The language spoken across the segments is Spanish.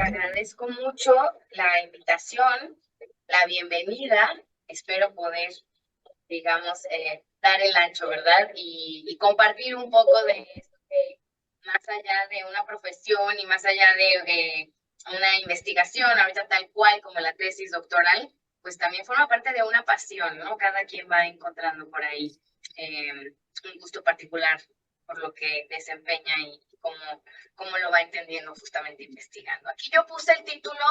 agradezco mucho la invitación, la bienvenida. Espero poder, digamos, dar el ancho, ¿verdad? Y compartir un poco de esto que más allá de una profesión y más allá de una investigación, ahorita tal cual como la tesis doctoral, pues también forma parte de una pasión, ¿no? Cada quien va encontrando por ahí un gusto particular por lo que desempeña y cómo lo va entendiendo justamente investigando. Aquí yo puse el título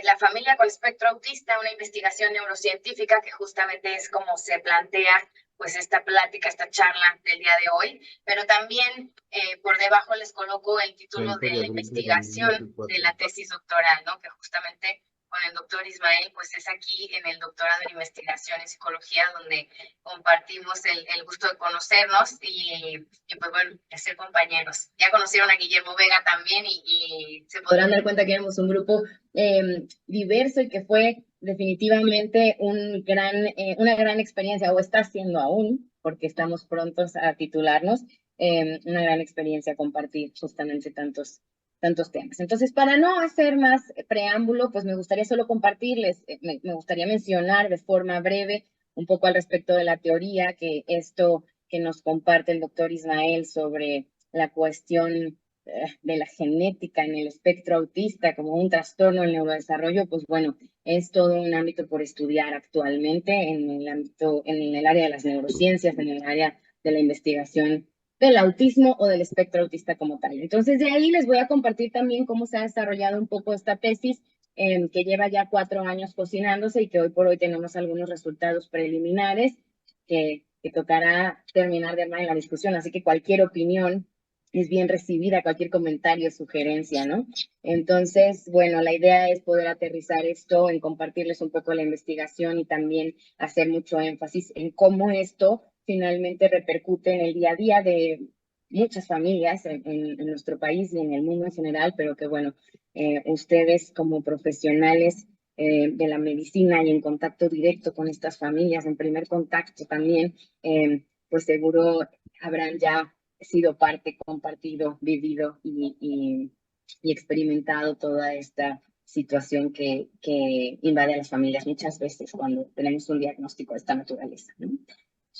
La familia con espectro autista, una investigación neurocientífica, que justamente es como se plantea pues esta plática, esta charla del día de hoy, pero también por debajo les coloco el título de la investigación de la tesis doctoral, ¿no? Que justamente con el doctor Ismael, pues es aquí en el doctorado en investigación en psicología donde compartimos el gusto de conocernos y pues bueno, de ser compañeros. Ya conocieron a Guillermo Vega también y se podrán dar cuenta que éramos un grupo diverso y que fue definitivamente una gran experiencia, o está siendo aún, porque estamos prontos a titularnos, una gran experiencia compartir justamente tantos temas. Entonces, para no hacer más preámbulo, pues me gustaría solo compartirles, me gustaría mencionar de forma breve un poco al respecto de la teoría, que esto que nos comparte el doctor Ismael sobre la cuestión de la genética en el espectro autista como un trastorno del neurodesarrollo, pues bueno, es todo un ámbito por estudiar actualmente en el área de las neurociencias, en el área de la investigación del autismo o del espectro autista como tal. Entonces, de ahí les voy a compartir también cómo se ha desarrollado un poco esta tesis, que lleva ya 4 años cocinándose y que hoy por hoy tenemos algunos resultados preliminares que tocará terminar de armar en la discusión. Así que cualquier opinión es bien recibida, cualquier comentario, sugerencia, ¿no? Entonces, bueno, la idea es poder aterrizar esto en compartirles un poco la investigación y también hacer mucho énfasis en cómo esto finalmente repercute en el día a día de muchas familias en nuestro país y en el mundo en general, pero que bueno, ustedes como profesionales de la medicina y en contacto directo con estas familias, en primer contacto también, pues seguro habrán ya sido parte, compartido, vivido y experimentado toda esta situación que invade a las familias muchas veces cuando tenemos un diagnóstico de esta naturaleza, ¿no?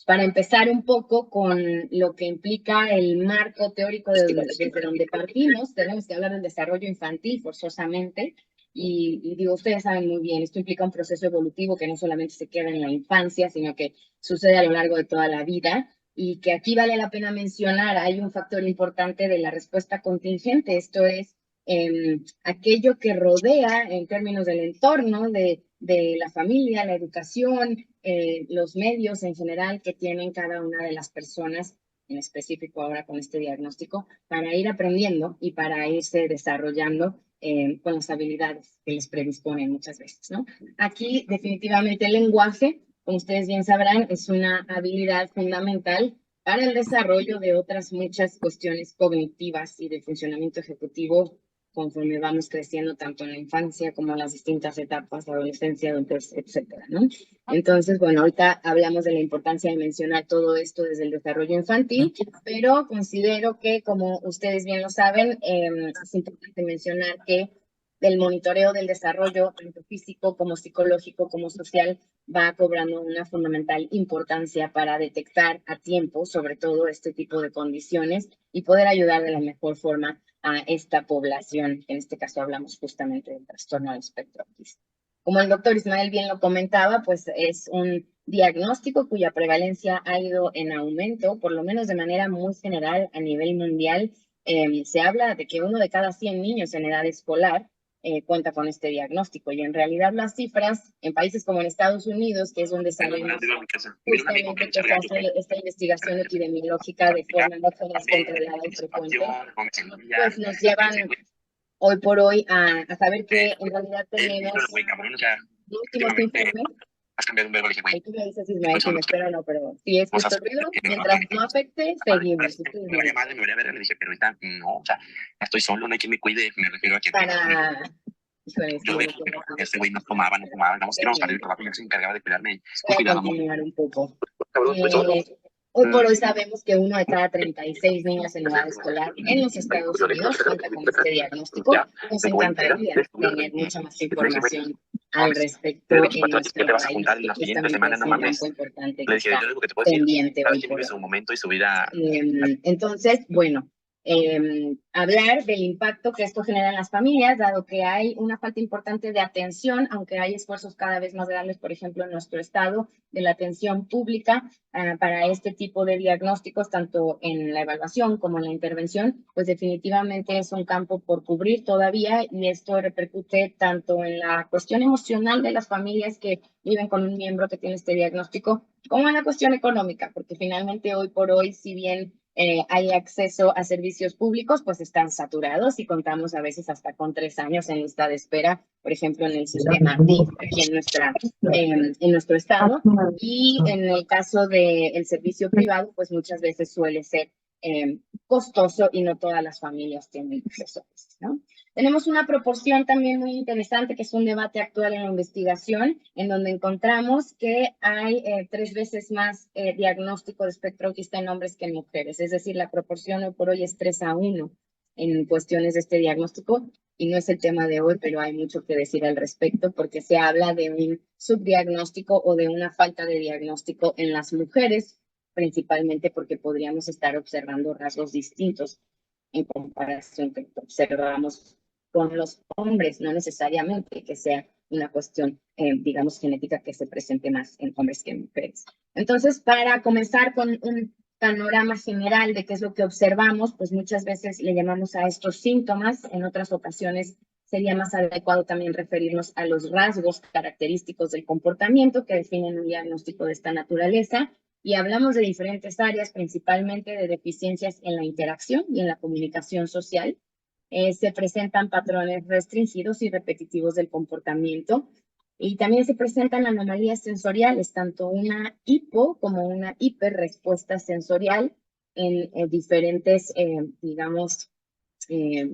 Para empezar un poco con lo que implica el marco teórico desde donde partimos, tenemos que hablar del desarrollo infantil forzosamente. Y digo, ustedes saben muy bien, esto implica un proceso evolutivo que no solamente se queda en la infancia, sino que sucede a lo largo de toda la vida y que aquí vale la pena mencionar, hay un factor importante de la respuesta contingente, esto es aquello que rodea en términos del entorno, de la familia, la educación, los medios en general que tienen cada una de las personas, en específico ahora con este diagnóstico, para ir aprendiendo y para irse desarrollando con las habilidades que les predisponen muchas veces, ¿no? Aquí definitivamente el lenguaje, como ustedes bien sabrán, es una habilidad fundamental para el desarrollo de otras muchas cuestiones cognitivas y de funcionamiento ejecutivo conforme vamos creciendo tanto en la infancia como en las distintas etapas, adolescencia, adultez, etcétera, ¿no? Entonces, bueno, ahorita hablamos de la importancia de mencionar todo esto desde el desarrollo infantil, pero considero que, como ustedes bien lo saben, es importante mencionar que el monitoreo del desarrollo, tanto físico como psicológico como social, va cobrando una fundamental importancia para detectar a tiempo, sobre todo este tipo de condiciones, y poder ayudar de la mejor forma a esta población. En este caso hablamos justamente del trastorno del espectro autista. Como el doctor Ismael bien lo comentaba, pues es un diagnóstico cuya prevalencia ha ido en aumento, por lo menos de manera muy general a nivel mundial. Se habla de que 1 de cada 100 niños en edad escolar cuenta con este diagnóstico, y en realidad las cifras en países como en Estados Unidos, que es donde sabemos justamente que se hace esta investigación epidemiológica de forma mucho más controlada y frecuente, pues nos llevan hoy por hoy a saber que en realidad tenemos los últimos informes. Ahí tú me dices, Ismael, si me espero o no, pero si es justo ruido, mientras no afecte, seguimos. Me valía madre, me valía ver, le dije, pero ahorita no, o sea, ya estoy solo, no hay quien me cuide, me refiero a que... Híjole, yo veo que este güey no tomaba, nada más íbamos a salir del trabajo y él se encargaba de cuidarme y cuidaba mucho. Un poco. Hoy por hoy sabemos que 1 de cada 36 niños en edad escolar en los Estados Unidos cuenta con este diagnóstico. Nos encantaría tener mucha más información al respecto en nuestro país. Justamente es un campo importante que está pendiente hoy por hoy. Entonces, bueno, hablar del impacto que esto genera en las familias, dado que hay una falta importante de atención, aunque hay esfuerzos cada vez más grandes, por ejemplo, en nuestro estado, de la atención pública para este tipo de diagnósticos, tanto en la evaluación como en la intervención, pues definitivamente es un campo por cubrir todavía, y esto repercute tanto en la cuestión emocional de las familias que viven con un miembro que tiene este diagnóstico, como en la cuestión económica, porque finalmente hoy por hoy, si bien hay acceso a servicios públicos, pues están saturados y contamos a veces hasta con 3 años en lista de espera, por ejemplo, en el sistema DIF aquí en nuestro estado. Y en el caso del servicio privado, pues muchas veces suele ser costoso y no todas las familias tienen acceso a eso, ¿no? Tenemos una proporción también muy interesante, que es un debate actual en la investigación, en donde encontramos que hay 3 veces más diagnóstico de espectro autista en hombres que en mujeres. Es decir, la proporción hoy por hoy es 3-1 en cuestiones de este diagnóstico. Y no es el tema de hoy, pero hay mucho que decir al respecto, porque se habla de un subdiagnóstico o de una falta de diagnóstico en las mujeres, principalmente porque podríamos estar observando rasgos distintos en comparación que observamos con los hombres, no necesariamente que sea una cuestión, digamos, genética que se presente más en hombres que en mujeres. Entonces, para comenzar con un panorama general de qué es lo que observamos, pues muchas veces le llamamos a estos síntomas, en otras ocasiones sería más adecuado también referirnos a los rasgos característicos del comportamiento que definen un diagnóstico de esta naturaleza. Y hablamos de diferentes áreas, principalmente de deficiencias en la interacción y en la comunicación social. Se presentan patrones restringidos y repetitivos del comportamiento, y también se presentan anomalías sensoriales, tanto una hipo como una hiperrespuesta sensorial en diferentes, digamos,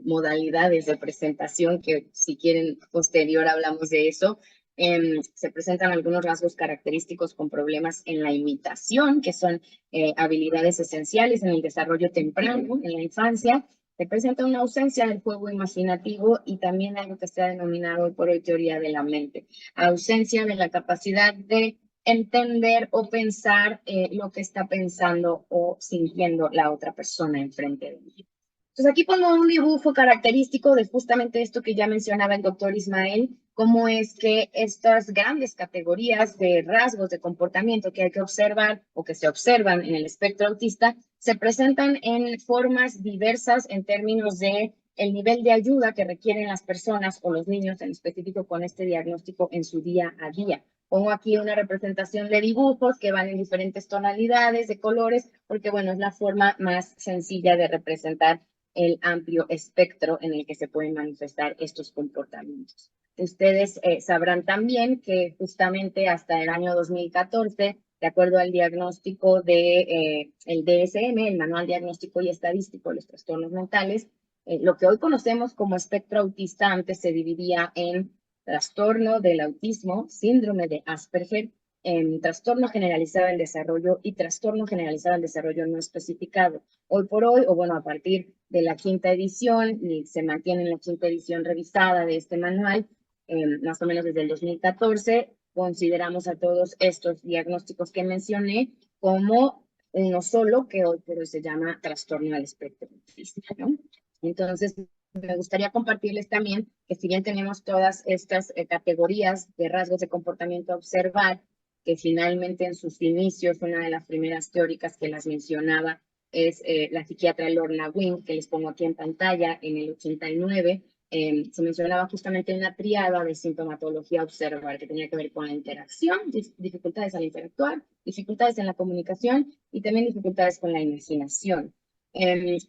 modalidades de presentación, que si quieren posterior hablamos de eso. Se presentan algunos rasgos característicos con problemas en la imitación, que son habilidades esenciales en el desarrollo temprano, en la infancia. Se presenta una ausencia del juego imaginativo y también algo que se ha denominado hoy por hoy teoría de la mente, ausencia de la capacidad de entender o pensar lo que está pensando o sintiendo la otra persona enfrente de mí. Entonces aquí pongo un dibujo característico de justamente esto que ya mencionaba el doctor Ismael, cómo es que estas grandes categorías de rasgos de comportamiento que hay que observar o que se observan en el espectro autista se presentan en formas diversas en términos de el nivel de ayuda que requieren las personas o los niños en específico con este diagnóstico en su día a día. Pongo aquí una representación de dibujos que van en diferentes tonalidades de colores, porque bueno, es la forma más sencilla de representar el amplio espectro en el que se pueden manifestar estos comportamientos. Ustedes sabrán también que justamente hasta el año 2014, de acuerdo al diagnóstico de el DSM, el Manual Diagnóstico y Estadístico de los Trastornos Mentales, lo que hoy conocemos como espectro autista antes se dividía en trastorno del autismo, síndrome de Asperger, trastorno generalizado del desarrollo y trastorno generalizado del desarrollo no especificado. Hoy por hoy, o bueno, a partir de la 5ª edición, y se mantiene en la 5ª edición revisada de este manual, más o menos desde el 2014, consideramos a todos estos diagnósticos que mencioné como uno solo, que hoy por hoy se llama trastorno del espectro autista, ¿no? Entonces, me gustaría compartirles también que si bien tenemos todas estas categorías de rasgos de comportamiento a observar, que finalmente en sus inicios, una de las primeras teóricas que las mencionaba es la psiquiatra Lorna Wing, que les pongo aquí en pantalla, en el 89, se mencionaba justamente una triada de sintomatología a observar, que tenía que ver con la interacción, dificultades al interactuar, dificultades en la comunicación y también dificultades con la imaginación.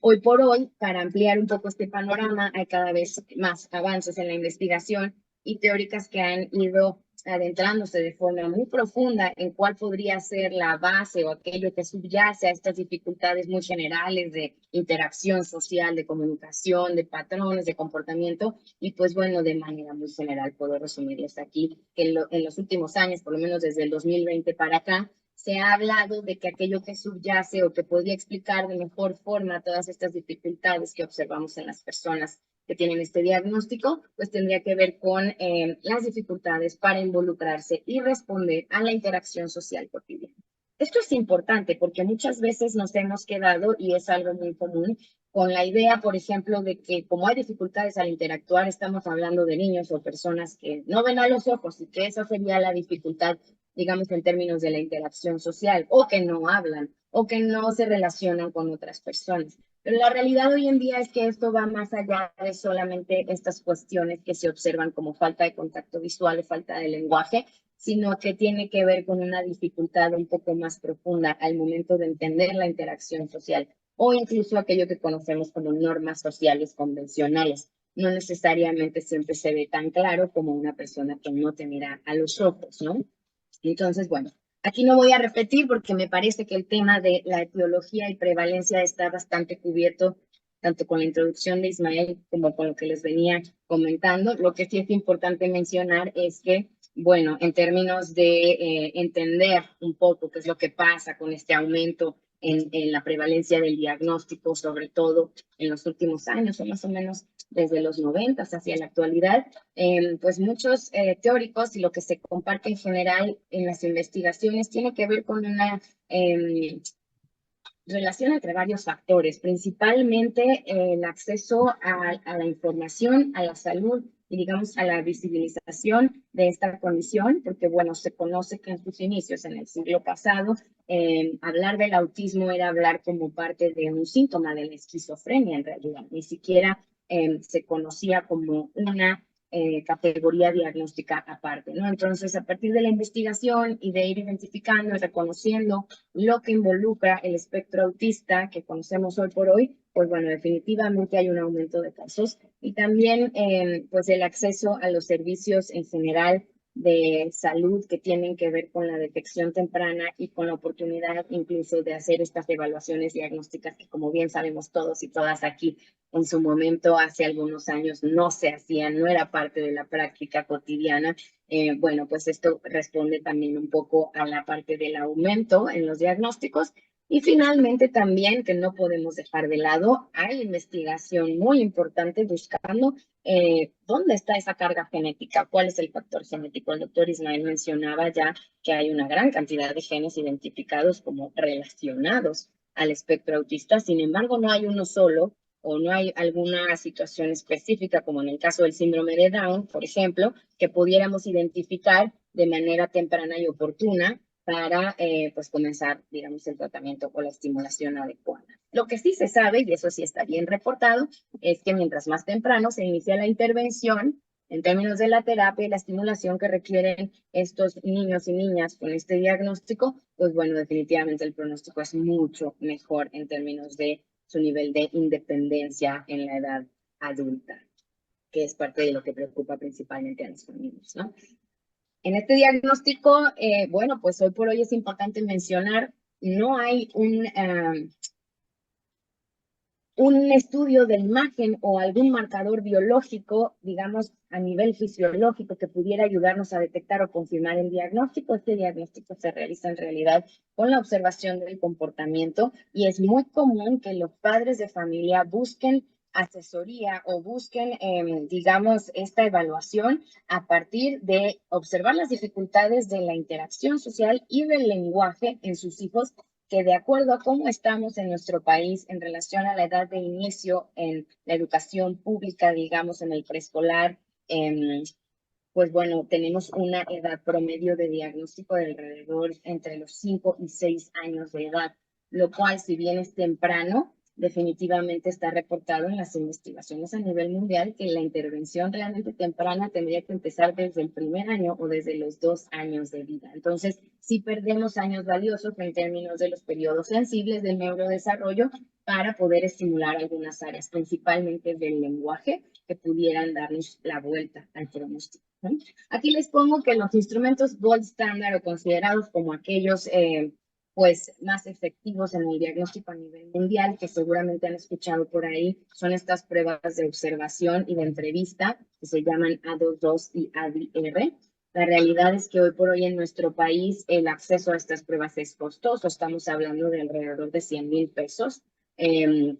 Hoy por hoy, para ampliar un poco este panorama, hay cada vez más avances en la investigación y teóricas que han ido adentrándose de forma muy profunda en cuál podría ser la base o aquello que subyace a estas dificultades muy generales de interacción social, de comunicación, de patrones, de comportamiento. Y pues bueno, de manera muy general puedo resumirles aquí que en los últimos años, por lo menos desde el 2020 para acá, se ha hablado de que aquello que subyace o que podría explicar de mejor forma todas estas dificultades que observamos en las personas que tienen este diagnóstico, pues tendría que ver con las dificultades para involucrarse y responder a la interacción social cotidiana. Esto es importante porque muchas veces nos hemos quedado, y es algo muy común, con la idea, por ejemplo, de que como hay dificultades al interactuar, estamos hablando de niños o personas que no ven a los ojos y que esa sería la dificultad, digamos, en términos de la interacción social, o que no hablan, o que no se relacionan con otras personas. Pero la realidad hoy en día es que esto va más allá de solamente estas cuestiones que se observan como falta de contacto visual o falta de lenguaje, sino que tiene que ver con una dificultad un poco más profunda al momento de entender la interacción social o incluso aquello que conocemos como normas sociales convencionales. No necesariamente siempre se ve tan claro como una persona que no te mira a los ojos, ¿no? Entonces, bueno, aquí no voy a repetir porque me parece que el tema de la etiología y prevalencia está bastante cubierto, tanto con la introducción de Ismael como con lo que les venía comentando. Lo que sí es importante mencionar es que, bueno, en términos de entender un poco qué es lo que pasa con este aumento en la prevalencia del diagnóstico, sobre todo en los últimos años, o más o menos desde los 90 hacia la actualidad, pues muchos teóricos y lo que se comparte en general en las investigaciones tiene que ver con una relación entre varios factores, principalmente el acceso a la información, a la salud y digamos a la visibilización de esta condición, porque bueno, se conoce que en sus inicios, en el siglo pasado, hablar del autismo era hablar como parte de un síntoma de la esquizofrenia en realidad, ni siquiera se conocía como una categoría diagnóstica aparte, ¿no? Entonces, a partir de la investigación y de ir identificando y reconociendo lo que involucra el espectro autista que conocemos hoy por hoy, pues bueno, definitivamente hay un aumento de casos y también pues el acceso a los servicios en general de salud que tienen que ver con la detección temprana y con la oportunidad incluso de hacer estas evaluaciones diagnósticas que como bien sabemos todos y todas aquí en su momento hace algunos años no se hacían, no era parte de la práctica cotidiana. Bueno, pues esto responde también un poco a la parte del aumento en los diagnósticos. Y finalmente también, que no podemos dejar de lado, hay investigación muy importante buscando dónde está esa carga genética, cuál es el factor genético. El doctor Ismael mencionaba ya que hay una gran cantidad de genes identificados como relacionados al espectro autista, sin embargo no hay uno solo o no hay alguna situación específica, como en el caso del síndrome de Down, por ejemplo, que pudiéramos identificar de manera temprana y oportuna para pues comenzar, digamos, el tratamiento o la estimulación adecuada. Lo que sí se sabe, y eso sí está bien reportado, es que mientras más temprano se inicia la intervención, en términos de la terapia y la estimulación que requieren estos niños y niñas con este diagnóstico, pues bueno, definitivamente el pronóstico es mucho mejor en términos de su nivel de independencia en la edad adulta, que es parte de lo que preocupa principalmente a los familias, ¿no? En este diagnóstico, bueno, pues hoy por hoy es importante mencionar, no hay un estudio de imagen o algún marcador biológico, digamos, a nivel fisiológico que pudiera ayudarnos a detectar o confirmar el diagnóstico. Este diagnóstico se realiza en realidad con la observación del comportamiento y es muy común que los padres de familia busquen asesoría o busquen, digamos, esta evaluación a partir de observar las dificultades de la interacción social y del lenguaje en sus hijos que de acuerdo a cómo estamos en nuestro país en relación a la edad de inicio en la educación pública, digamos, en el preescolar, pues bueno, tenemos una edad promedio de diagnóstico de alrededor entre los 5 y 6 años de edad, lo cual, si bien es temprano, definitivamente está reportado en las investigaciones a nivel mundial que la intervención realmente temprana tendría que empezar desde el primer año o desde los 2 años de vida. Entonces, sí perdemos años valiosos en términos de los periodos sensibles del neurodesarrollo para poder estimular algunas áreas, principalmente del lenguaje, que pudieran darnos la vuelta al pronóstico. Aquí les pongo que los instrumentos gold standard o considerados como aquellos pues más efectivos en el diagnóstico a nivel mundial, que seguramente han escuchado por ahí, son estas pruebas de observación y de entrevista que se llaman A22 y ADR. La realidad es que hoy por hoy en nuestro país el acceso a estas pruebas es costoso. Estamos hablando de alrededor de 100,000 pesos,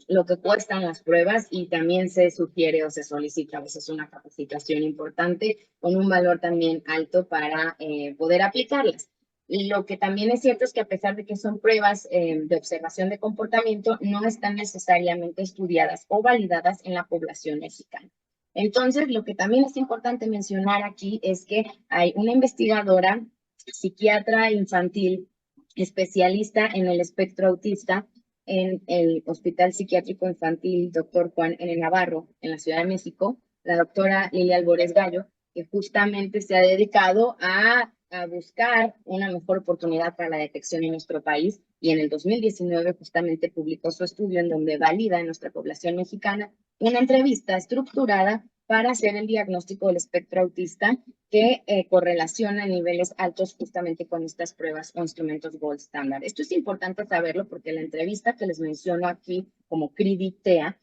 lo que cuestan las pruebas, y también se sugiere o se solicita a veces una capacitación importante con un valor también alto para poder aplicarlas. Lo que también es cierto es que a pesar de que son pruebas de observación de comportamiento, no están necesariamente estudiadas o validadas en la población mexicana. Entonces, lo que también es importante mencionar aquí es que hay una investigadora, psiquiatra infantil, especialista en el espectro autista en el Hospital Psiquiátrico Infantil Dr. Juan N. Navarro, en la Ciudad de México, la doctora Lilia Albores Gallo, que justamente se ha dedicado a buscar una mejor oportunidad para la detección en nuestro país, y en el 2019 justamente publicó su estudio en donde valida en nuestra población mexicana una entrevista estructurada para hacer el diagnóstico del espectro autista que correlaciona niveles altos justamente con estas pruebas o instrumentos gold standard. Esto es importante saberlo porque la entrevista que les menciono aquí como CRIDITEA,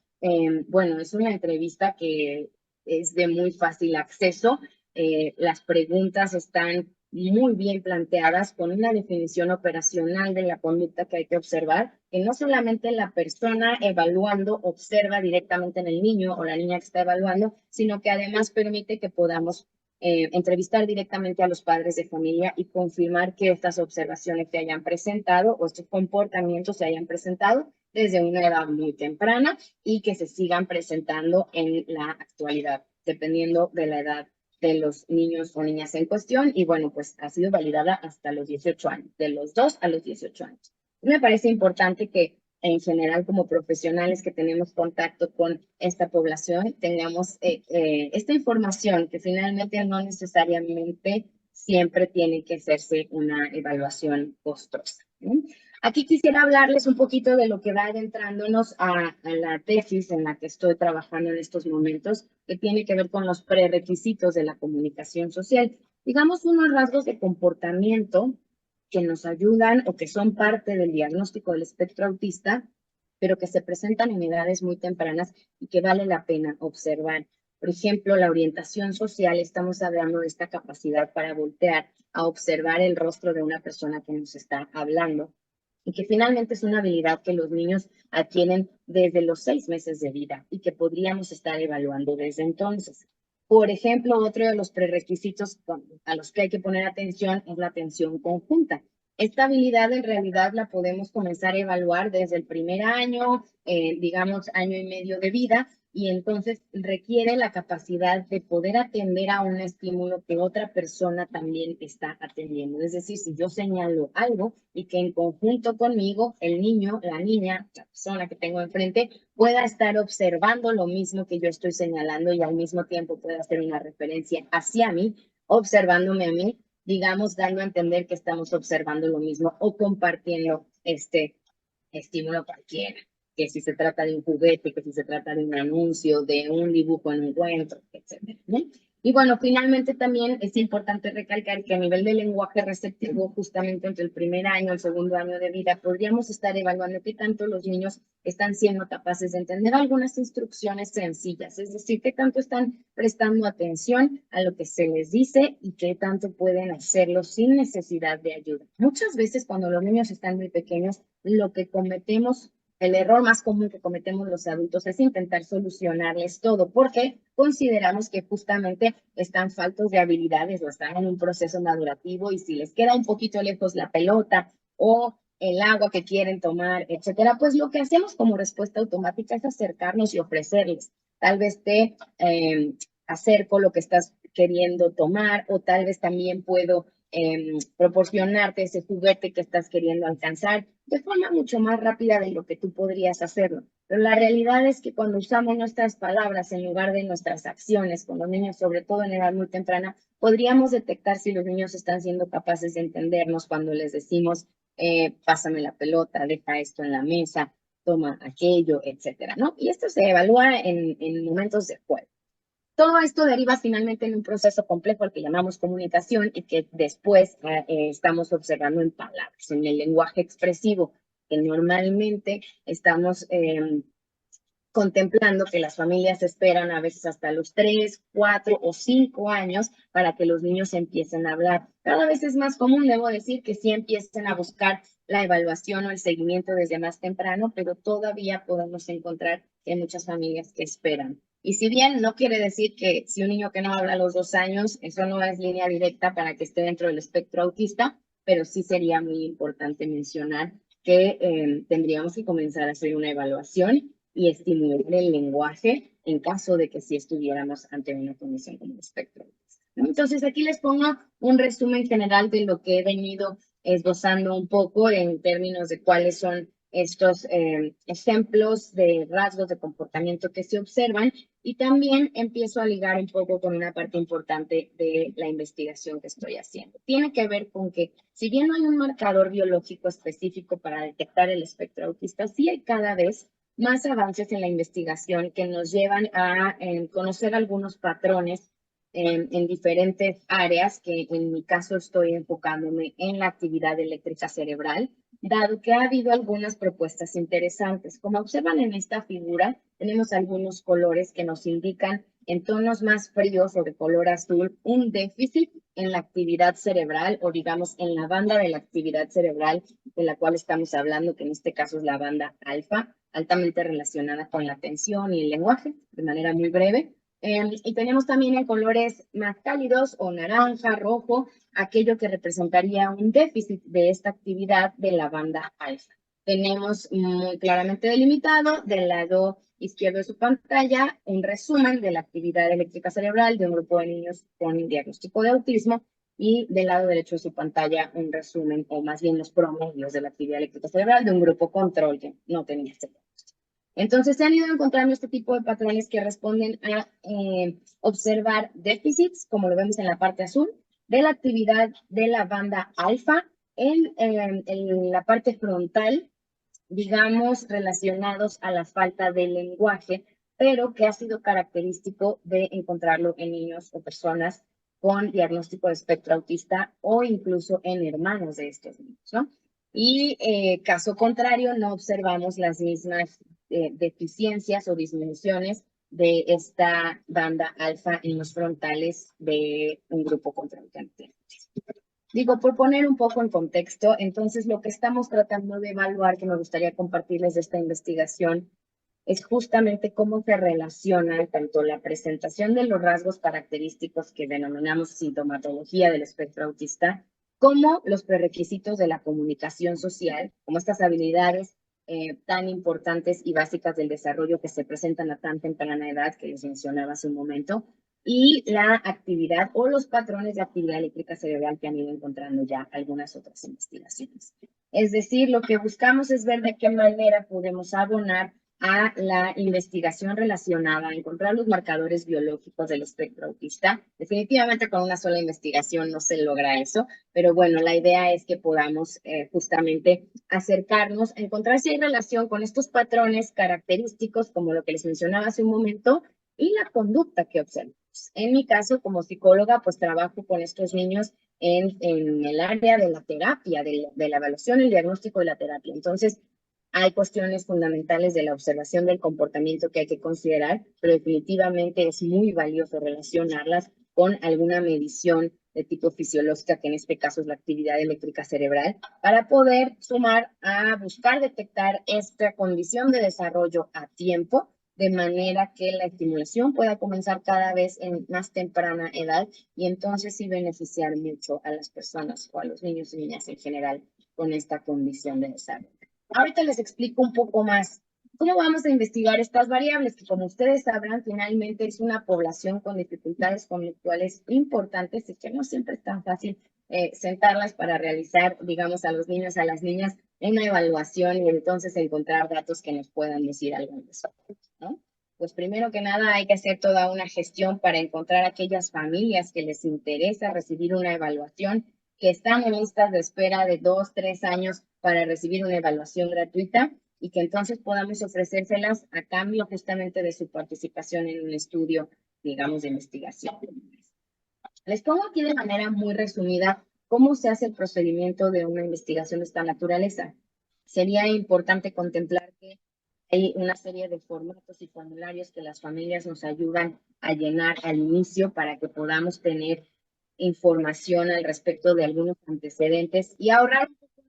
bueno, es una entrevista que es de muy fácil acceso. Las preguntas están muy bien planteadas, con una definición operacional de la conducta que hay que observar, que no solamente la persona evaluando observa directamente en el niño o la niña que está evaluando, sino que además permite que podamos entrevistar directamente a los padres de familia y confirmar que estas observaciones se hayan presentado o estos comportamientos se hayan presentado desde una edad muy temprana y que se sigan presentando en la actualidad, dependiendo de la edad de los niños o niñas en cuestión. Y bueno, pues ha sido validada hasta los 18 años, de los 2 a los 18 años. Me parece importante que en general como profesionales que tenemos contacto con esta población tengamos esta información, que finalmente no necesariamente siempre tiene que hacerse una evaluación costosa. Aquí quisiera hablarles un poquito de lo que va adentrándonos a la tesis en la que estoy trabajando en estos momentos, que tiene que ver con los prerequisitos de la comunicación social. Digamos, unos rasgos de comportamiento que nos ayudan o que son parte del diagnóstico del espectro autista, pero que se presentan en edades muy tempranas y que vale la pena observar. Por ejemplo, la orientación social, estamos hablando de esta capacidad para voltear a observar el rostro de una persona que nos está hablando, y que finalmente es una habilidad que los niños adquieren desde los 6 meses de vida y que podríamos estar evaluando desde entonces. Por ejemplo, otro de los prerequisitos a los que hay que poner atención es la atención conjunta. Esta habilidad en realidad la podemos comenzar a evaluar desde el primer año, digamos año y medio de vida, y entonces requiere la capacidad de poder atender a un estímulo que otra persona también está atendiendo. Es decir, si yo señalo algo y que en conjunto conmigo el niño, la niña, la persona que tengo enfrente pueda estar observando lo mismo que yo estoy señalando y al mismo tiempo pueda hacer una referencia hacia mí, observándome a mí, digamos, dando a entender que estamos observando lo mismo o compartiendo este estímulo cualquiera, que si se trata de un juguete, que si se trata de un anuncio, de un dibujo en un cuento, etcétera, ¿no? Y bueno, finalmente también es importante recalcar que a nivel de lenguaje receptivo, justamente entre el primer año y el segundo año de vida, podríamos estar evaluando qué tanto los niños están siendo capaces de entender algunas instrucciones sencillas, es decir, qué tanto están prestando atención a lo que se les dice y qué tanto pueden hacerlo sin necesidad de ayuda. Muchas veces cuando los niños están muy pequeños, lo que cometemos, el error más común que cometemos los adultos es intentar solucionarles todo, porque consideramos que justamente están faltos de habilidades o están en un proceso madurativo, y si les queda un poquito lejos la pelota o el agua que quieren tomar, etcétera, pues lo que hacemos como respuesta automática es acercarnos y ofrecerles. Tal vez te acerco lo que estás queriendo tomar, o tal vez también puedo proporcionarte ese juguete que estás queriendo alcanzar de forma mucho más rápida de lo que tú podrías hacerlo. Pero la realidad es que cuando usamos nuestras palabras en lugar de nuestras acciones con los niños, sobre todo en edad muy temprana, podríamos detectar si los niños están siendo capaces de entendernos cuando les decimos, pásame la pelota, deja esto en la mesa, toma aquello, etcétera, ¿no? Y esto se evalúa en momentos de juego. Todo esto deriva finalmente en un proceso complejo al que llamamos comunicación, y que después estamos observando en palabras, en el lenguaje expresivo, que normalmente estamos contemplando que las familias esperan a veces hasta los 3, 4 o 5 años para que los niños empiecen a hablar. Cada vez es más común, debo decir, que sí empiecen a buscar la evaluación o el seguimiento desde más temprano, pero todavía podemos encontrar que hay muchas familias que esperan. Y si bien no quiere decir que si un niño que no habla a los 2 años, eso no es línea directa para que esté dentro del espectro autista, pero sí sería muy importante mencionar que tendríamos que comenzar a hacer una evaluación y estimular el lenguaje en caso de que sí estuviéramos ante una condición como el espectro autista, ¿no? Entonces aquí les pongo un resumen general de lo que he venido esbozando un poco en términos de cuáles son estos ejemplos de rasgos de comportamiento que se observan, y también empiezo a ligar un poco con una parte importante de la investigación que estoy haciendo. Tiene que ver con que, si bien no hay un marcador biológico específico para detectar el espectro autista, sí hay cada vez más avances en la investigación que nos llevan a conocer algunos patrones en diferentes áreas, que en mi caso estoy enfocándome en la actividad eléctrica cerebral, dado que ha habido algunas propuestas interesantes. Como observan en esta figura, tenemos algunos colores que nos indican en tonos más fríos o de color azul un déficit en la actividad cerebral, o digamos en la banda de la actividad cerebral de la cual estamos hablando, que en este caso es la banda alfa, altamente relacionada con la atención y el lenguaje, de manera muy breve. Y tenemos también en colores más cálidos o naranja, rojo, aquello que representaría un déficit de esta actividad de la banda alfa. Tenemos muy claramente delimitado del lado izquierdo de su pantalla un resumen de la actividad eléctrica cerebral de un grupo de niños con diagnóstico de autismo, y del lado derecho de su pantalla un resumen, o más bien los promedios de la actividad eléctrica cerebral de un grupo control que no tenía este diagnóstico. Entonces se han ido encontrando este tipo de patrones que responden a observar déficits, como lo vemos en la parte azul, de la actividad de la banda alfa en la parte frontal, digamos, relacionados a la falta de lenguaje, pero que ha sido característico de encontrarlo en niños o personas con diagnóstico de espectro autista, o incluso en hermanos de estos niños, ¿no? Y caso contrario, no observamos las mismas deficiencias o disminuciones de esta banda alfa en los frontales de un grupo contrautante. Digo, por poner un poco en contexto, entonces lo que estamos tratando de evaluar, que me gustaría compartirles de esta investigación, es justamente cómo se relaciona tanto la presentación de los rasgos característicos que denominamos sintomatología del espectro autista, como los prerequisitos de la comunicación social, como estas habilidades tan importantes y básicas del desarrollo que se presentan a tan temprana edad, que les mencionaba hace un momento, y la actividad o los patrones de actividad eléctrica cerebral que han ido encontrando ya algunas otras investigaciones. Es decir, lo que buscamos es ver de qué manera podemos abonar a la investigación relacionada a encontrar los marcadores biológicos del espectro autista. Definitivamente con una sola investigación no se logra eso, pero bueno, la idea es que podamos justamente acercarnos, encontrar si hay relación con estos patrones característicos, como lo que les mencionaba hace un momento, y la conducta que observamos. En mi caso, como psicóloga, pues trabajo con estos niños en el área de la terapia, de la evaluación, el diagnóstico y la terapia. Entonces, hay cuestiones fundamentales de la observación del comportamiento que hay que considerar, pero definitivamente es muy valioso relacionarlas con alguna medición de tipo fisiológica, que en este caso es la actividad eléctrica cerebral, para poder sumar a buscar detectar esta condición de desarrollo a tiempo, de manera que la estimulación pueda comenzar cada vez en más temprana edad, y entonces sí beneficiar mucho a las personas o a los niños y niñas en general con esta condición de desarrollo. Ahorita les explico un poco más cómo vamos a investigar estas variables, que como ustedes sabrán, finalmente es una población con dificultades conductuales importantes y que no siempre es tan fácil sentarlas para realizar, digamos, a los niños, a las niñas, una evaluación y entonces encontrar datos que nos puedan decir algo de eso, ¿no? Pues primero que nada hay que hacer toda una gestión para encontrar aquellas familias que les interesa recibir una evaluación, que están en listas de espera de 2, 3 años para recibir una evaluación gratuita, y que entonces podamos ofrecérselas a cambio justamente de su participación en un estudio, digamos, de investigación. Les pongo aquí de manera muy resumida cómo se hace el procedimiento de una investigación de esta naturaleza. Sería importante contemplar que Hay una serie de formatos y formularios que las familias nos ayudan a llenar al inicio para que podamos tener información al respecto de algunos antecedentes y ahorrar un poco,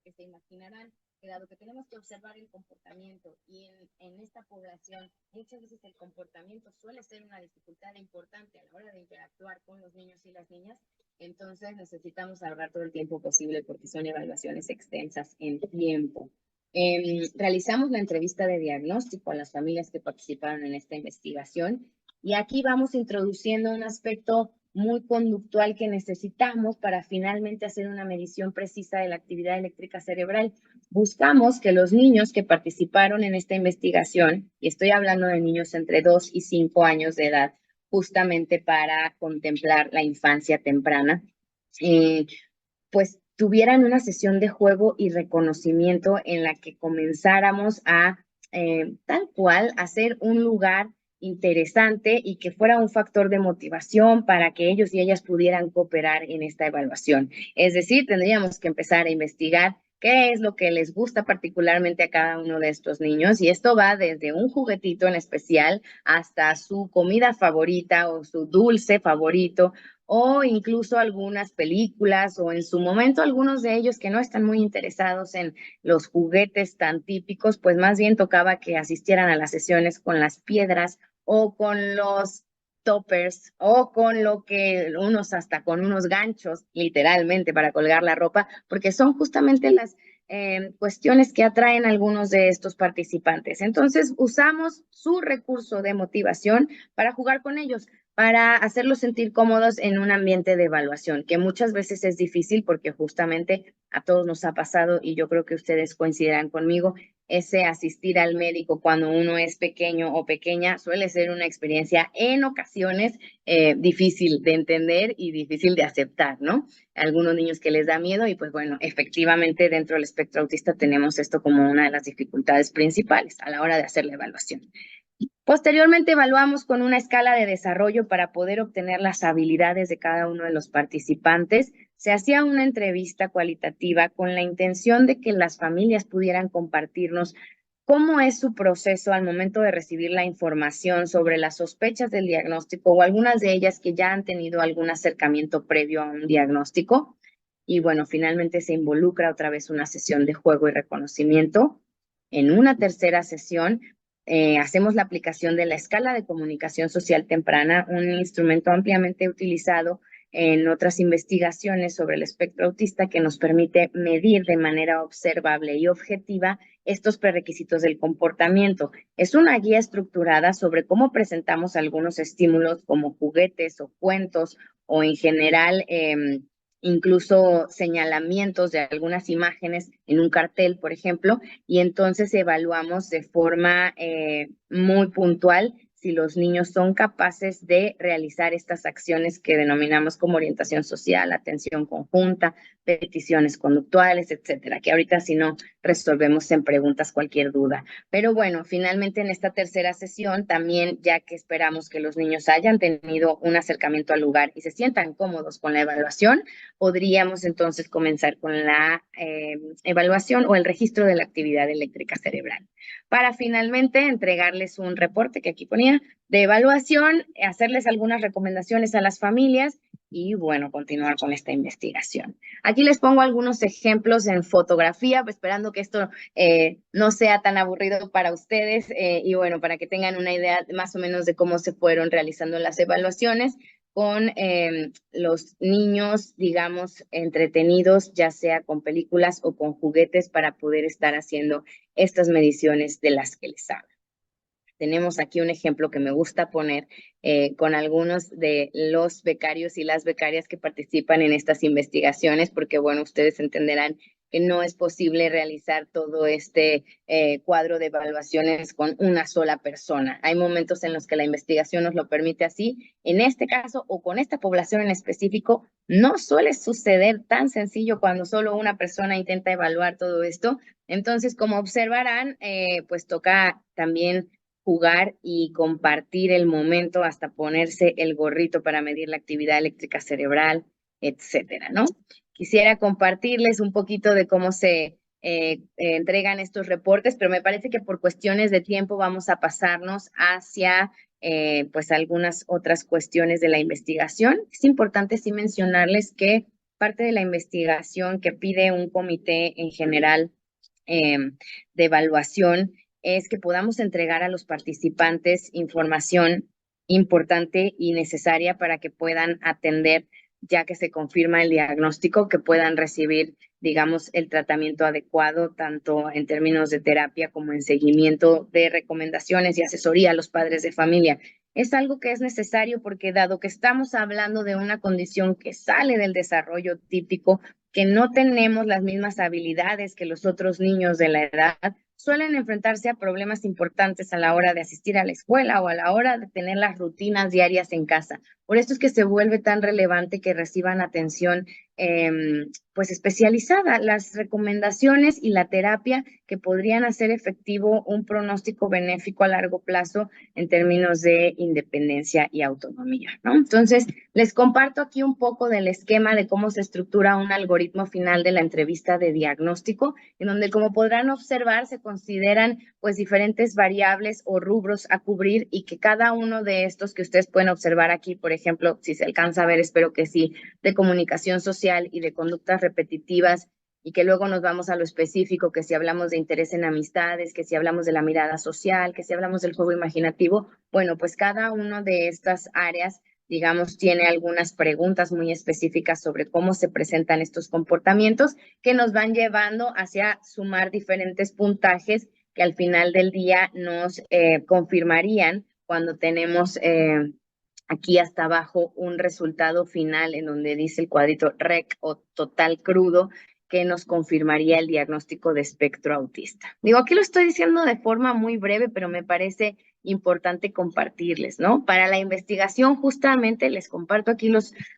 que se imaginarán que dado que tenemos que observar el comportamiento y en esta población muchas veces el comportamiento suele ser una dificultad importante a la hora de interactuar con los niños y las niñas, entonces necesitamos ahorrar todo el tiempo posible porque son evaluaciones extensas en tiempo. Realizamos la entrevista de diagnóstico a las familias que participaron en esta investigación y aquí vamos introduciendo un aspecto muy conductual que necesitamos para finalmente hacer una medición precisa de la actividad eléctrica cerebral. Buscamos que los niños que participaron en esta investigación, y estoy hablando de niños entre 2 y 5 años de edad, justamente para contemplar la infancia temprana, pues tuvieran una sesión de juego y reconocimiento en la que comenzáramos a tal cual hacer un lugar interesante y que fuera un factor de motivación para que ellos y ellas pudieran cooperar en esta evaluación. Es decir, tendríamos que empezar a investigar qué es lo que les gusta particularmente a cada uno de estos niños y esto va desde un juguetito en especial hasta su comida favorita o su dulce favorito o incluso algunas películas o en su momento algunos de ellos que no están muy interesados en los juguetes tan típicos, pues más bien tocaba que asistieran a las sesiones con las piedras o con los toppers o con lo que unos hasta con unos ganchos literalmente para colgar la ropa, porque son justamente las cuestiones que atraen a algunos de estos participantes. Entonces usamos su recurso de motivación para jugar con ellos, para hacerlos sentir cómodos en un ambiente de evaluación, que muchas veces es difícil porque justamente a todos nos ha pasado y yo creo que ustedes coincidirán conmigo, ese asistir al médico cuando uno es pequeño o pequeña suele ser una experiencia en ocasiones difícil de entender y difícil de aceptar, ¿no? Algunos niños que les da miedo y pues bueno, efectivamente dentro del espectro autista tenemos esto como una de las dificultades principales a la hora de hacer la evaluación. Posteriormente evaluamos con una escala de desarrollo para poder obtener las habilidades de cada uno de los participantes. Se hacía una entrevista cualitativa con la intención de que las familias pudieran compartirnos cómo es su proceso al momento de recibir la información sobre las sospechas del diagnóstico o algunas de ellas que ya han tenido algún acercamiento previo a un diagnóstico. Y bueno, finalmente se involucra otra vez una sesión de juego y reconocimiento. En una tercera sesión hacemos la aplicación de la escala de comunicación social temprana, un instrumento ampliamente utilizado en otras investigaciones sobre el espectro autista que nos permite medir de manera observable y objetiva estos prerequisitos del comportamiento. Es una guía estructurada sobre cómo presentamos algunos estímulos como juguetes o cuentos o en general incluso señalamientos de algunas imágenes en un cartel, por ejemplo, y entonces evaluamos de forma muy puntual si los niños son capaces de realizar estas acciones que denominamos como orientación social, atención conjunta, peticiones conductuales, etcétera, que ahorita si no resolvemos en preguntas cualquier duda. Pero bueno, finalmente en esta tercera sesión también, ya que esperamos que los niños hayan tenido un acercamiento al lugar y se sientan cómodos con la evaluación, podríamos entonces comenzar con la evaluación o el registro de la actividad eléctrica cerebral, para finalmente entregarles un reporte que aquí ponía de evaluación, hacerles algunas recomendaciones a las familias y bueno, continuar con esta investigación. Aquí les pongo algunos ejemplos en fotografía, esperando que esto no sea tan aburrido para ustedes y bueno, para que tengan una idea más o menos de cómo se fueron realizando las evaluaciones con los niños, digamos, entretenidos, ya sea con películas o con juguetes para poder estar haciendo estas mediciones de las que les hablo. Tenemos aquí un ejemplo que me gusta poner con algunos de los becarios y las becarias que participan en estas investigaciones, porque bueno, ustedes entenderán que no es posible realizar todo este cuadro de evaluaciones con una sola persona. Hay momentos en los que la investigación nos lo permite así. En este caso o con esta población en específico, no suele suceder tan sencillo cuando solo una persona intenta evaluar todo esto. Entonces, como observarán, pues toca también jugar y compartir el momento hasta ponerse el gorrito para medir la actividad eléctrica cerebral, etcétera, ¿no? Quisiera compartirles un poquito de cómo se entregan estos reportes, pero me parece que por cuestiones de tiempo vamos a pasarnos hacia pues algunas otras cuestiones de la investigación. Es importante sí mencionarles que parte de la investigación que pide un comité en general de evaluación es que podamos entregar a los participantes información importante y necesaria para que puedan atender, ya que se confirma el diagnóstico, que puedan recibir, digamos, el tratamiento adecuado, tanto en términos de terapia como en seguimiento de recomendaciones y asesoría a los padres de familia. Es algo que es necesario porque dado que estamos hablando de una condición que sale del desarrollo típico, que no tenemos las mismas habilidades que los otros niños de la edad, suelen enfrentarse a problemas importantes a la hora de asistir a la escuela o a la hora de tener las rutinas diarias en casa. Por esto es que se vuelve tan relevante que reciban atención pues especializada, las recomendaciones y la terapia que podrían hacer efectivo un pronóstico benéfico a largo plazo en términos de independencia y autonomía, ¿no? Entonces, les comparto aquí un poco del esquema de cómo se estructura un algoritmo final de la entrevista de diagnóstico, en donde, como podrán observar, se consideran pues diferentes variables o rubros a cubrir y que cada uno de estos que ustedes pueden observar aquí, por ejemplo, si se alcanza a ver, espero que sí, de comunicación social y de conductas repetitivas, y que luego nos vamos a lo específico, que si hablamos de interés en amistades, que si hablamos de la mirada social, que si hablamos del juego imaginativo, bueno, pues cada una de estas áreas, digamos, tiene algunas preguntas muy específicas sobre cómo se presentan estos comportamientos que nos van llevando hacia sumar diferentes puntajes que al final del día nos confirmarían cuando tenemos aquí hasta abajo un resultado final en donde dice el cuadrito REC o total crudo, que nos confirmaría el diagnóstico de espectro autista. Digo, aquí lo estoy diciendo de forma muy breve, pero me parece importante compartirles, ¿no? Para la investigación, justamente les comparto aquí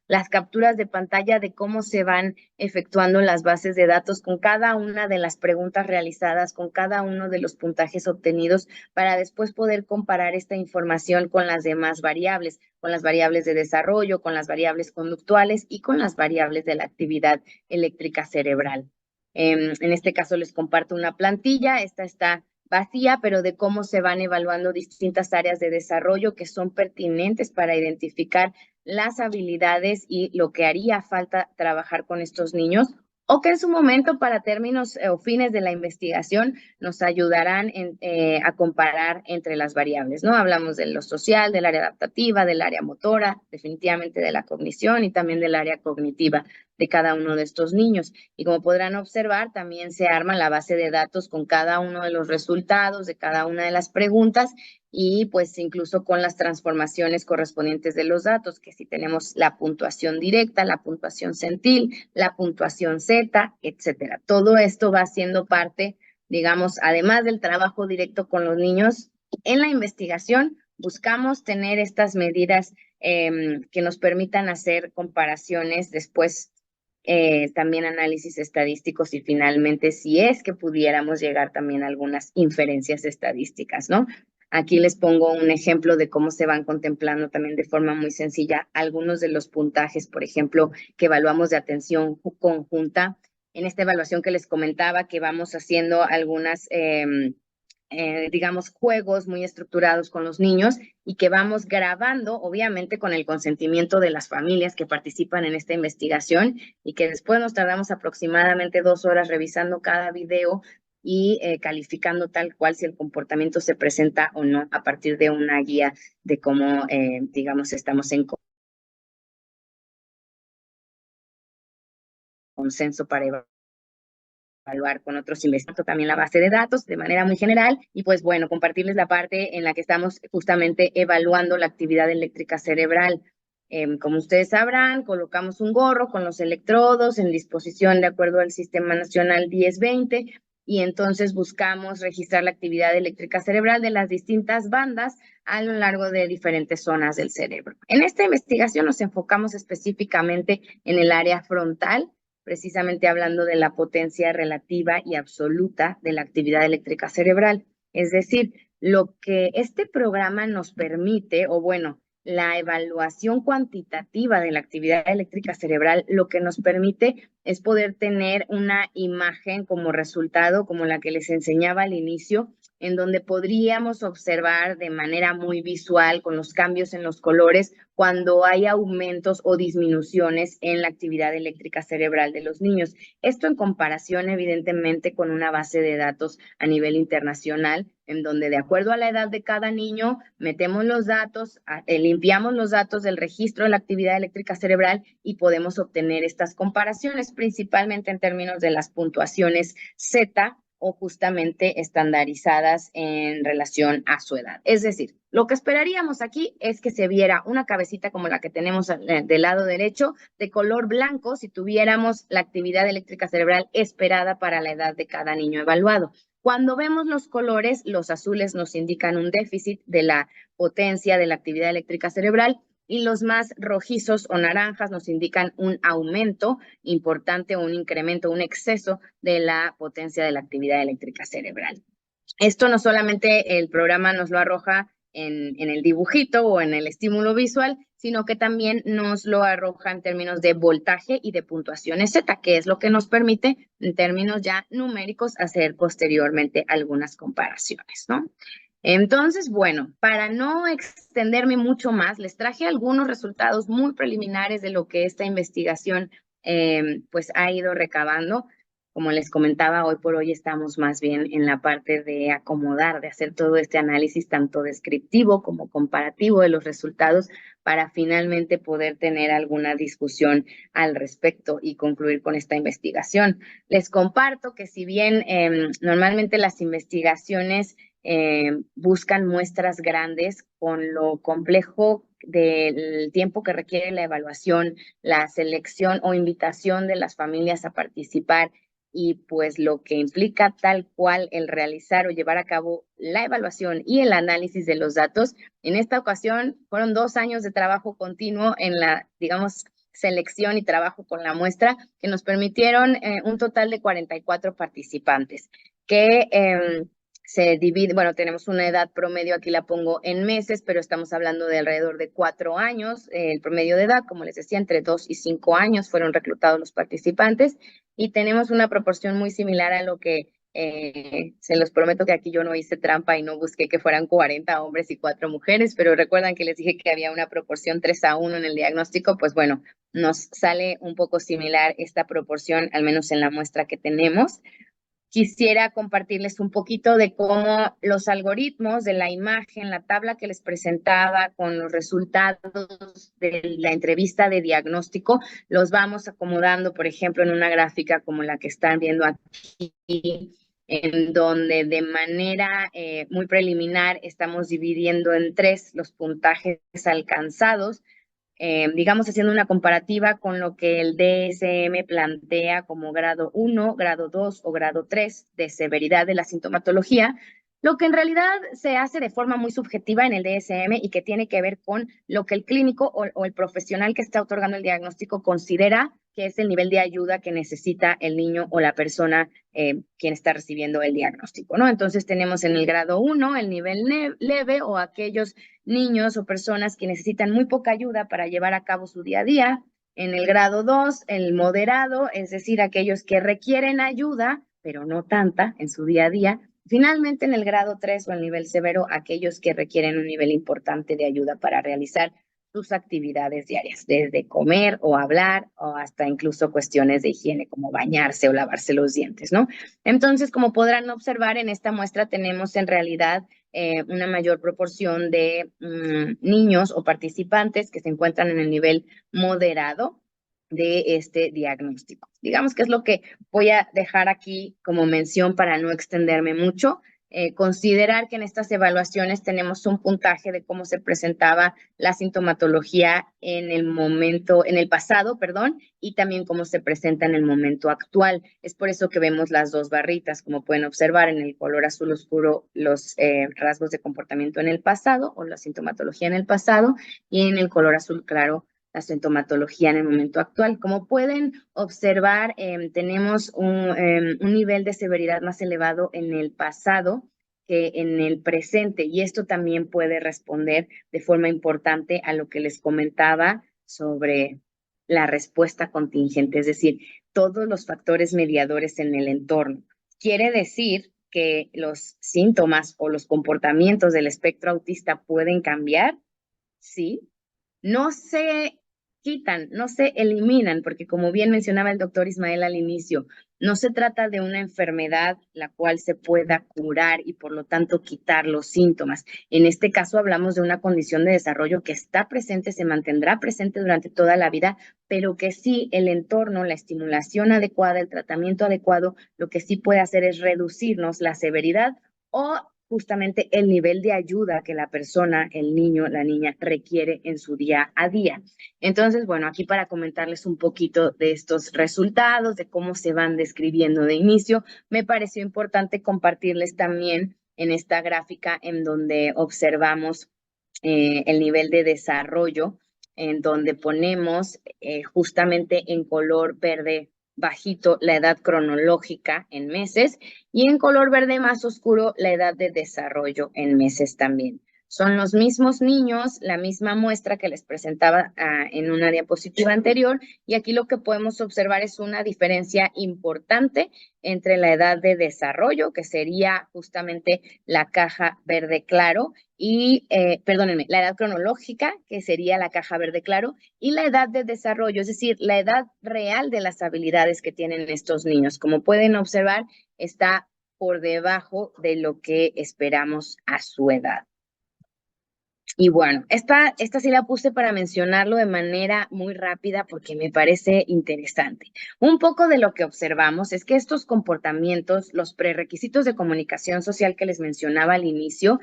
las capturas de pantalla de cómo se van efectuando las bases de datos con cada una de las preguntas realizadas, con cada uno de los puntajes obtenidos, para después poder comparar esta información con las demás variables, con las variables de desarrollo, con las variables conductuales y con las variables de la actividad eléctrica cerebral. En este caso les comparto una plantilla, esta está vacía, pero de cómo se van evaluando distintas áreas de desarrollo que son pertinentes para identificar las habilidades y lo que haría falta trabajar con estos niños, o que en su momento para términos o fines de la investigación nos ayudarán a comparar entre las variables, ¿no? Hablamos de lo social, del área adaptativa, del área motora, definitivamente de la cognición y también del área cognitiva de cada uno de estos niños. Y como podrán observar, también se arma la base de datos con cada uno de los resultados de cada una de las preguntas y pues incluso con las transformaciones correspondientes de los datos, que si tenemos la puntuación directa, la puntuación centil, la puntuación Z, etcétera. Todo esto va siendo parte, digamos, además del trabajo directo con los niños, en la investigación buscamos tener estas medidas que nos permitan hacer comparaciones después, también análisis estadísticos y finalmente si es que pudiéramos llegar también a algunas inferencias estadísticas, ¿no? Aquí les pongo un ejemplo de cómo se van contemplando también de forma muy sencilla algunos de los puntajes, por ejemplo, que evaluamos de atención conjunta. En esta evaluación que les comentaba que vamos haciendo algunas digamos, juegos muy estructurados con los niños y que vamos grabando, obviamente, con el consentimiento de las familias que participan en esta investigación y que después nos tardamos aproximadamente 2 horas revisando cada video y calificando tal cual si el comportamiento se presenta o no a partir de una guía de cómo, digamos, estamos en consenso para evaluar con otros investigadores, también la base de datos de manera muy general y pues bueno, compartirles la parte en la que estamos justamente evaluando la actividad eléctrica cerebral. Como ustedes sabrán, colocamos un gorro con los electrodos en disposición de acuerdo al Sistema Nacional 1020 y entonces buscamos registrar la actividad eléctrica cerebral de las distintas bandas a lo largo de diferentes zonas del cerebro. En esta investigación nos enfocamos específicamente en el área frontal, precisamente hablando de la potencia relativa y absoluta de la actividad eléctrica cerebral. Es decir, lo que este programa nos permite, o bueno, la evaluación cuantitativa de la actividad eléctrica cerebral lo que nos permite es poder tener una imagen como resultado, como la que les enseñaba al inicio, en donde podríamos observar de manera muy visual, con los cambios en los colores, cuando hay aumentos o disminuciones en la actividad eléctrica cerebral de los niños. Esto en comparación, evidentemente, con una base de datos a nivel internacional, en donde de acuerdo a la edad de cada niño, metemos los datos, limpiamos los datos del registro de la actividad eléctrica cerebral y podemos obtener estas comparaciones, principalmente en términos de las puntuaciones Z, o justamente estandarizadas en relación a su edad. Es decir, lo que esperaríamos aquí es que se viera una cabecita como la que tenemos del lado derecho, de color blanco, si tuviéramos la actividad eléctrica cerebral esperada para la edad de cada niño evaluado. Cuando vemos los colores, los azules nos indican un déficit de la potencia de la actividad eléctrica cerebral, y los más rojizos o naranjas nos indican un aumento importante, un incremento, un exceso de la potencia de la actividad eléctrica cerebral. Esto no solamente el programa nos lo arroja en el dibujito o en el estímulo visual, sino que también nos lo arroja en términos de voltaje y de puntuaciones Z, que es lo que nos permite, en términos ya numéricos, hacer posteriormente algunas comparaciones, ¿no? Entonces, bueno, para no extenderme mucho más, les traje algunos resultados muy preliminares de lo que esta investigación pues ha ido recabando. Como les comentaba, hoy por hoy estamos más bien en la parte de acomodar, de hacer todo este análisis tanto descriptivo como comparativo de los resultados para finalmente poder tener alguna discusión al respecto y concluir con esta investigación. Les comparto que si bien normalmente las investigaciones buscan muestras grandes, con lo complejo del tiempo que requiere la evaluación, la selección o invitación de las familias a participar y pues lo que implica tal cual el realizar o llevar a cabo la evaluación y el análisis de los datos. En esta ocasión fueron 2 años de trabajo continuo en la, digamos, selección y trabajo con la muestra, que nos permitieron un total de 44 participantes que se divide, bueno, tenemos una edad promedio, aquí la pongo en meses, pero estamos hablando de alrededor de 4 años, el promedio de edad, como les decía, entre 2 y 5 años fueron reclutados los participantes, y tenemos una proporción muy similar a lo que se los prometo que aquí yo no hice trampa y no busqué que fueran 40 hombres y 4 mujeres, pero recuerdan que les dije que había una proporción 3-1 en el diagnóstico, pues bueno, nos sale un poco similar esta proporción, al menos en la muestra que tenemos. Quisiera compartirles un poquito de cómo los algoritmos de la imagen, la tabla que les presentaba con los resultados de la entrevista de diagnóstico, los vamos acomodando, por ejemplo, en una gráfica como la que están viendo aquí, en donde de manera muy preliminar estamos dividiendo en 3 los puntajes alcanzados, digamos, haciendo una comparativa con lo que el DSM plantea como grado 1, grado 2 o grado 3 de severidad de la sintomatología, lo que en realidad se hace de forma muy subjetiva en el DSM y que tiene que ver con lo que el clínico o el profesional que está otorgando el diagnóstico considera que es el nivel de ayuda que necesita el niño o la persona quien está recibiendo el diagnóstico, ¿no? Entonces tenemos en el grado 1 el nivel leve o aquellos niños o personas que necesitan muy poca ayuda para llevar a cabo su día a día. En el grado 2, el moderado, es decir, aquellos que requieren ayuda, pero no tanta en su día a día. Finalmente, en el grado 3 o el nivel severo, aquellos que requieren un nivel importante de ayuda para realizar sus actividades diarias, desde comer o hablar o hasta incluso cuestiones de higiene como bañarse o lavarse los dientes, ¿no? Entonces, como podrán observar, en esta muestra tenemos en realidad una mayor proporción de niños o participantes que se encuentran en el nivel moderado de este diagnóstico. Digamos que es lo que voy a dejar aquí como mención para no extenderme mucho. Considerar que en estas evaluaciones tenemos un puntaje de cómo se presentaba la sintomatología en el pasado, perdón, y también cómo se presenta en el momento actual. Es por eso que vemos las 2 barritas, como pueden observar en el color azul oscuro, los rasgos de comportamiento en el pasado o la sintomatología en el pasado, y en el color azul claro, la sintomatología en el momento actual. Como pueden observar, tenemos un nivel de severidad más elevado en el pasado, que en el presente, y esto también puede responder de forma importante a lo que les comentaba sobre la respuesta contingente, es decir, todos los factores mediadores en el entorno. Quiere decir que los síntomas o los comportamientos del espectro autista pueden cambiar, sí, no se quitan, no se eliminan, porque como bien mencionaba el doctor Ismael al inicio, no se trata de una enfermedad la cual se pueda curar y por lo tanto quitar los síntomas. En este caso hablamos de una condición de desarrollo que está presente, se mantendrá presente durante toda la vida, pero que sí el entorno, la estimulación adecuada, el tratamiento adecuado, lo que sí puede hacer es reducirnos la severidad o justamente el nivel de ayuda que la persona, el niño, la niña requiere en su día a día. Entonces, bueno, aquí para comentarles un poquito de estos resultados, de cómo se van describiendo de inicio, me pareció importante compartirles también en esta gráfica en donde observamos el nivel de desarrollo, en donde ponemos justamente en color verde bajito la edad cronológica en meses y en color verde más oscuro la edad de desarrollo en meses también. Son los mismos niños, la misma muestra que les presentaba en una diapositiva anterior, y aquí lo que podemos observar es una diferencia importante entre la edad de desarrollo, que sería justamente la caja verde claro, y, perdónenme, la edad cronológica, que sería la caja verde claro, y la edad de desarrollo, es decir, la edad real de las habilidades que tienen estos niños. Como pueden observar, está por debajo de lo que esperamos a su edad. Y bueno, esta sí la puse para mencionarlo de manera muy rápida porque me parece interesante. Un poco de lo que observamos es que estos comportamientos, los prerequisitos de comunicación social que les mencionaba al inicio,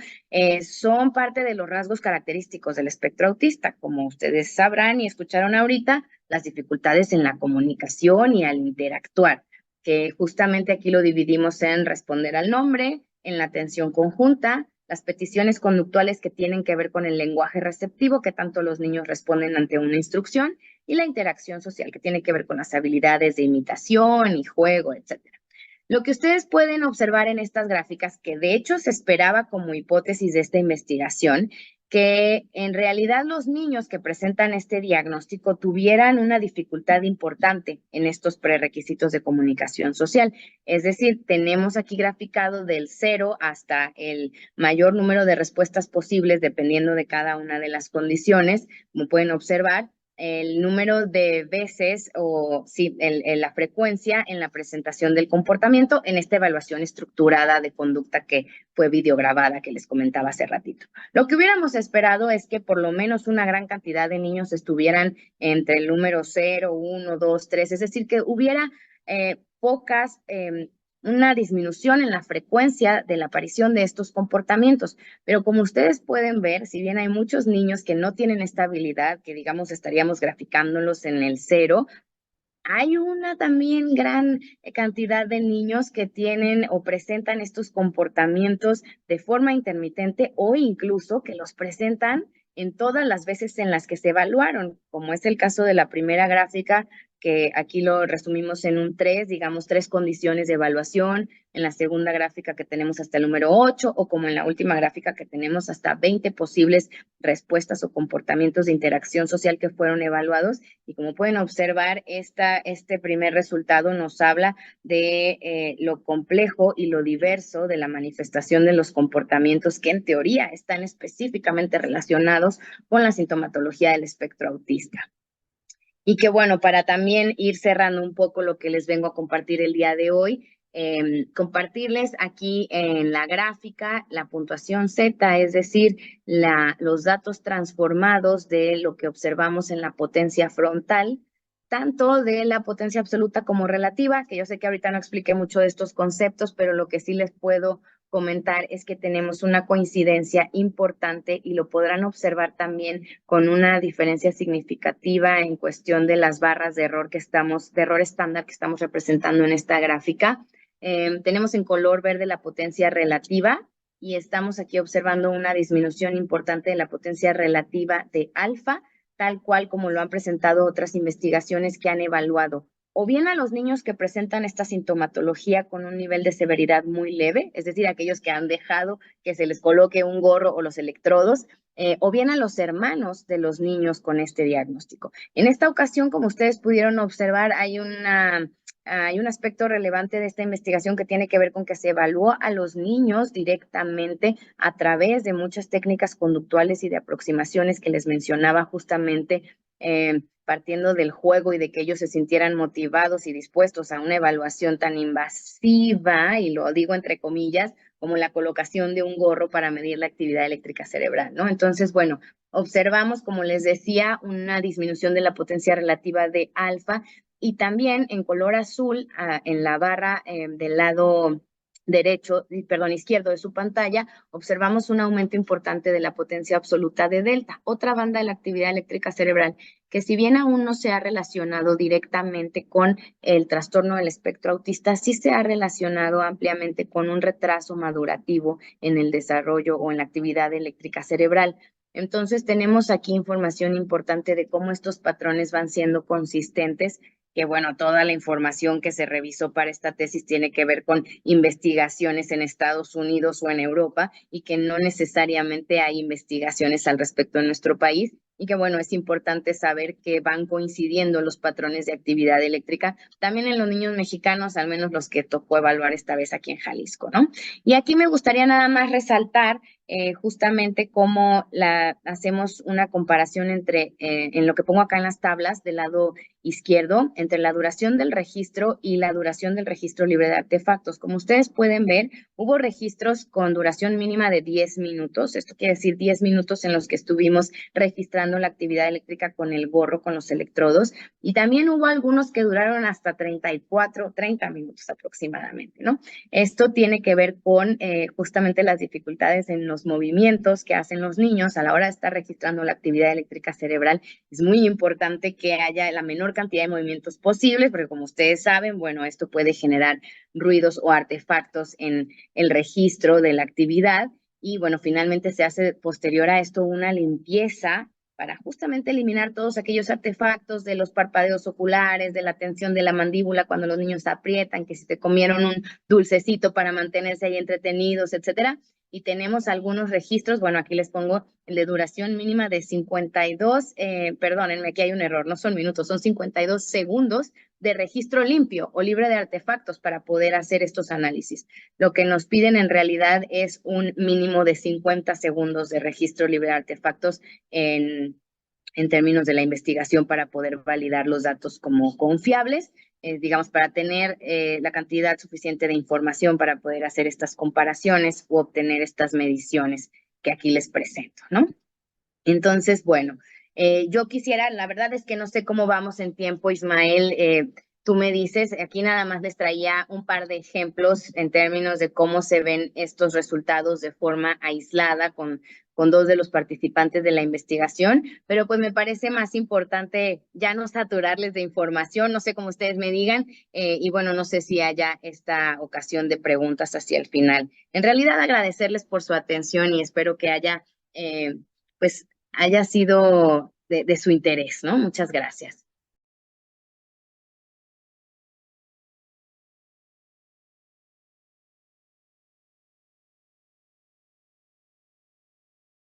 son parte de los rasgos característicos del espectro autista. Como ustedes sabrán y escucharon ahorita, las dificultades en la comunicación y al interactuar, que justamente aquí lo dividimos en responder al nombre, en la atención conjunta, las peticiones conductuales que tienen que ver con el lenguaje receptivo, que tanto los niños responden ante una instrucción, y la interacción social, que tiene que ver con las habilidades de imitación y juego, etcétera. Lo que ustedes pueden observar en estas gráficas, que de hecho se esperaba como hipótesis de esta investigación, que en realidad los niños que presentan este diagnóstico tuvieran una dificultad importante en estos prerequisitos de comunicación social. Es decir, tenemos aquí graficado del 0 hasta el mayor número de respuestas posibles dependiendo de cada una de las condiciones. Como pueden observar, el número de veces o sí, la frecuencia en la presentación del comportamiento en esta evaluación estructurada de conducta que fue videograbada que les comentaba hace ratito. Lo que hubiéramos esperado es que por lo menos una gran cantidad de niños estuvieran entre el número 0, 1, 2, 3, es decir, que hubiera una disminución en la frecuencia de la aparición de estos comportamientos. Pero como ustedes pueden ver, si bien hay muchos niños que no tienen esta habilidad, que digamos estaríamos graficándolos en el 0, hay una también gran cantidad de niños que tienen o presentan estos comportamientos de forma intermitente o incluso que los presentan en todas las veces en las que se evaluaron, como es el caso de la primera gráfica, que aquí lo resumimos en un 3, digamos 3 condiciones de evaluación, en la segunda gráfica que tenemos hasta el número 8, o como en la última gráfica que tenemos hasta 20 posibles respuestas o comportamientos de interacción social que fueron evaluados. Y como pueden observar, este primer resultado nos habla de lo complejo y lo diverso de la manifestación de los comportamientos que en teoría están específicamente relacionados con la sintomatología del espectro autista. Y que bueno, para también ir cerrando un poco lo que les vengo a compartir el día de hoy, compartirles aquí en la gráfica la puntuación Z, es decir, los datos transformados de lo que observamos en la potencia frontal, tanto de la potencia absoluta como relativa, que yo sé que ahorita no expliqué mucho de estos conceptos, pero lo que sí les puedo comentar es que tenemos una coincidencia importante y lo podrán observar también con una diferencia significativa en cuestión de las barras de error de error estándar que estamos representando en esta gráfica. Tenemos en color verde la potencia relativa y estamos aquí observando una disminución importante de la potencia relativa de alfa, tal cual como lo han presentado otras investigaciones que han evaluado o bien a los niños que presentan esta sintomatología con un nivel de severidad muy leve, es decir, aquellos que han dejado que se les coloque un gorro o los electrodos, o bien a los hermanos de los niños con este diagnóstico. En esta ocasión, como ustedes pudieron observar, hay un aspecto relevante de esta investigación que tiene que ver con que se evaluó a los niños directamente a través de muchas técnicas conductuales y de aproximaciones que les mencionaba justamente, partiendo del juego y de que ellos se sintieran motivados y dispuestos a una evaluación tan invasiva, y lo digo entre comillas, como la colocación de un gorro para medir la actividad eléctrica cerebral, ¿no? Entonces, bueno, observamos, como les decía, una disminución de la potencia relativa de alfa, y también en color azul, en la barra del lado izquierdo de su pantalla, observamos un aumento importante de la potencia absoluta de delta, otra banda de la actividad eléctrica cerebral, que si bien aún no se ha relacionado directamente con el trastorno del espectro autista, sí se ha relacionado ampliamente con un retraso madurativo en el desarrollo o en la actividad eléctrica cerebral. Entonces, tenemos aquí información importante de cómo estos patrones van siendo consistentes, que bueno, toda la información que se revisó para esta tesis tiene que ver con investigaciones en Estados Unidos o en Europa, y que no necesariamente hay investigaciones al respecto en nuestro país, y que bueno, es importante saber que van coincidiendo los patrones de actividad eléctrica también en los niños mexicanos, al menos los que tocó evaluar esta vez aquí en Jalisco, ¿no? Y aquí me gustaría nada más resaltar justamente cómo hacemos una comparación entre, en lo que pongo acá en las tablas del lado izquierdo, entre la duración del registro y la duración del registro libre de artefactos. Como ustedes pueden ver, hubo registros con duración mínima de 10 minutos. Esto quiere decir 10 minutos en los que estuvimos registrando la actividad eléctrica con el gorro, con los electrodos. Y también hubo algunos que duraron hasta 34, 30 minutos aproximadamente, ¿no? Esto tiene que ver con justamente las dificultades en los movimientos que hacen los niños a la hora de estar registrando la actividad eléctrica cerebral. Es muy importante que haya la menor cantidad de movimientos posibles, porque como ustedes saben, bueno, esto puede generar ruidos o artefactos en el registro de la actividad. Y bueno, finalmente se hace posterior a esto una limpieza para justamente eliminar todos aquellos artefactos de los parpadeos oculares, de la tensión de la mandíbula cuando los niños aprietan, que si te comieron un dulcecito para mantenerse ahí entretenidos, etcétera. Y tenemos algunos registros, bueno, aquí les pongo el de duración mínima de 52, perdónenme, aquí hay un error, no son minutos, son 52 segundos de registro limpio o libre de artefactos para poder hacer estos análisis. Lo que nos piden en realidad es un mínimo de 50 segundos de registro libre de artefactos en términos de la investigación para poder validar los datos como confiables, digamos, para tener la cantidad suficiente de información para poder hacer estas comparaciones u obtener estas mediciones que aquí les presento, ¿no? Entonces, bueno, yo quisiera, la verdad es que no sé cómo vamos en tiempo, Ismael, tú me dices, aquí nada más les traía un par de ejemplos en términos de cómo se ven estos resultados de forma aislada con dos de los participantes de la investigación, pero pues me parece más importante ya no saturarles de información, no sé cómo ustedes me digan, y bueno, no sé si haya esta ocasión de preguntas hacia el final. En realidad agradecerles por su atención y espero que haya, pues, haya sido de su interés, ¿no? Muchas gracias.